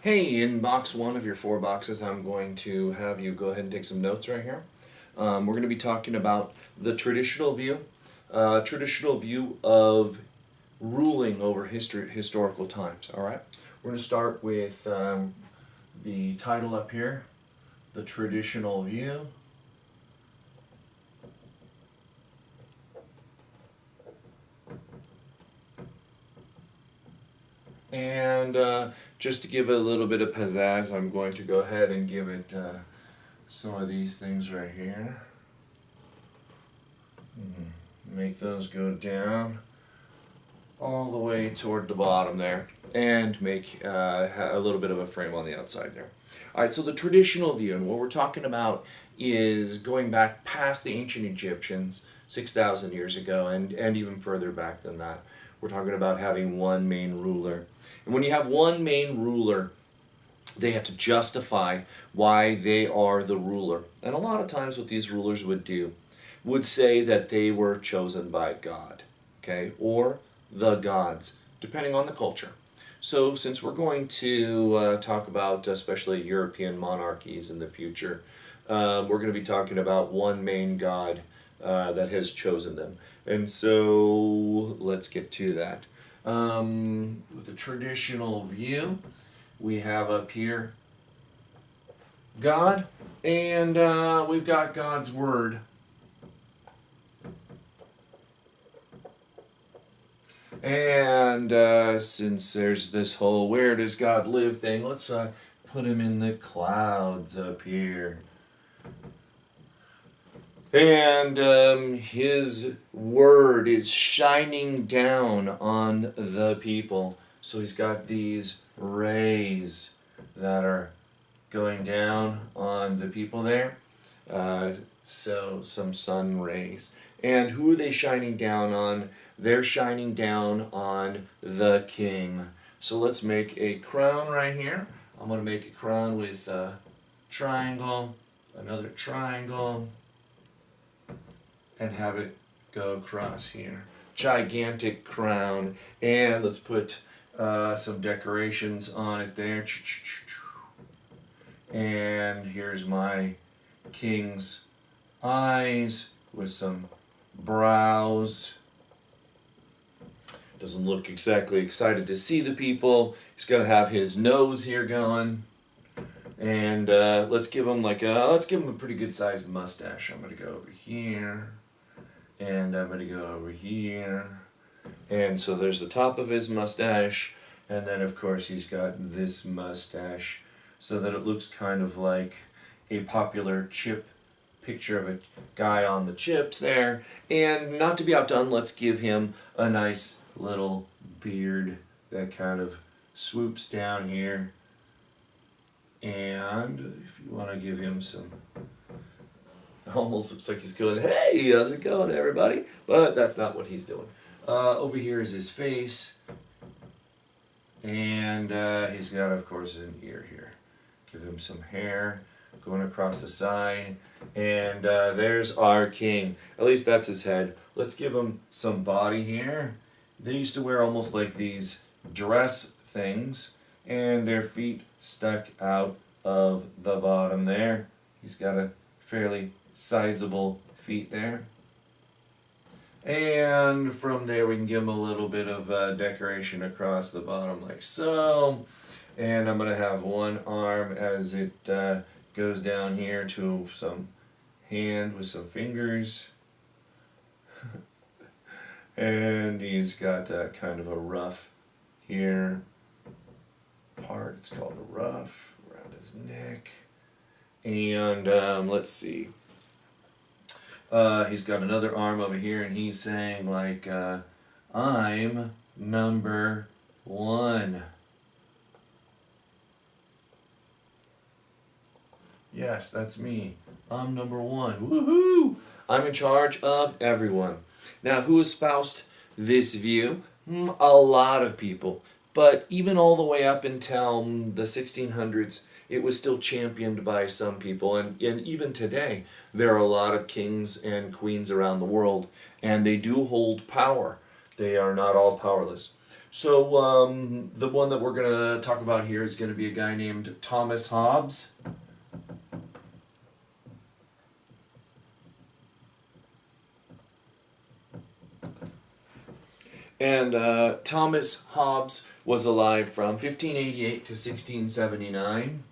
Hey, in box one of your four boxes, I'm going to have you go ahead and take some notes right here. We're going to be talking about the traditional view of ruling over historical times. All right, we're going to start with the title up here, the traditional view. And just to give it a little bit of pizzazz, I'm going to go ahead and give it some of these things right here. Make those go down all the way toward the bottom there, and make a little bit of a frame on the outside there. All right, so the traditional view, and what we're talking about is going back past the ancient Egyptians, 6,000 years ago, and even further back than that. We're talking about having one main ruler. And when you have one main ruler, they have to justify why they are the ruler. And a lot of times what these rulers would do would say that they were chosen by God, okay, or the gods, depending on the culture. So since we're going to talk about especially European monarchies in the future, we're going to be talking about one main god that has chosen them. And so let's get to that. With the traditional view, we have up here God, and we've got God's Word. And since there's this whole where does God live thing, let's put him in the clouds up here. And his word is shining down on the people. So he's got these rays that are going down on the people there. So some sun rays. And who are they shining down on? They're shining down on the king. So let's make a crown right here. I'm going to make a crown with a triangle, another triangle, and have it go across here. Gigantic crown. And let's put some decorations on it there. And here's my king's eyes with some brows. Doesn't look exactly excited to see the people. He's got to have his nose here going. And let's give him a pretty good sized mustache. I'm going to go over here. And I'm going to go over here. And so there's the top of his mustache. And then, of course, he's got this mustache so that it looks kind of like a popular chip picture of a guy on the chips there. And not to be outdone, let's give him a nice little beard that kind of swoops down here. And if you want to give him some, almost looks like he's going, hey, how's it going, everybody? But that's not what he's doing. Over here is his face. And he's got, of course, an ear here. Give him some hair going across the side. And there's our king. At least that's his head. Let's give him some body here. They used to wear almost like these dress things. And their feet stuck out of the bottom there. He's got a fairly sizable feet there. And from there we can give him a little bit of decoration across the bottom like so. And I'm going to have one arm as it goes down here to some hand with some fingers. And he's got kind of a ruff here part. It's called a ruff around his neck. And let's see. He's got another arm over here, and he's saying like, I'm number one. Yes, that's me. I'm number one. Woohoo! I'm in charge of everyone. Now, who espoused this view? A lot of people. But even all the way up until the 1600s, it was still championed by some people. And even today, there are a lot of kings and queens around the world, and they do hold power. They are not all powerless. So the one that we're going to talk about here is going to be a guy named Thomas Hobbes. And Thomas Hobbes was alive from 1588 to 1679.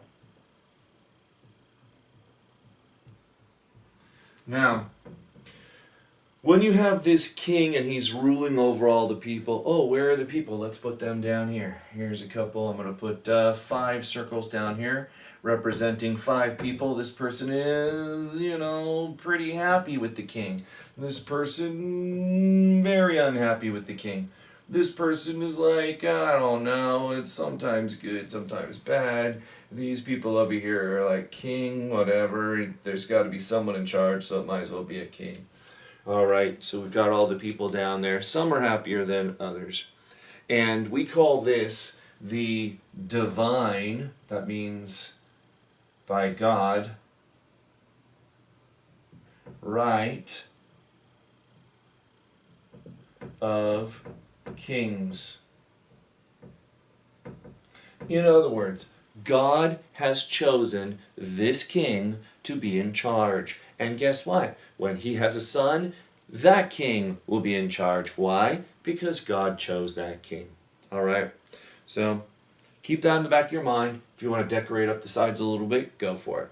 Now, when you have this king and he's ruling over all the people, oh, where are the people? Let's put them down here. Here's a couple. I'm going to put 5 circles down here representing 5 people. This person is, pretty happy with the king. This person, very unhappy with the king. This person is like, I don't know, it's sometimes good, sometimes bad. These people over here are like, king, whatever. There's got to be someone in charge, so it might as well be a king. All right, so we've got all the people down there. Some are happier than others. And we call this the divine, that means by God, right of kings. In other words, God has chosen this king to be in charge. And guess what? When he has a son, that king will be in charge. Why? Because God chose that king. All right? So keep that in the back of your mind. If you want to decorate up the sides a little bit, go for it.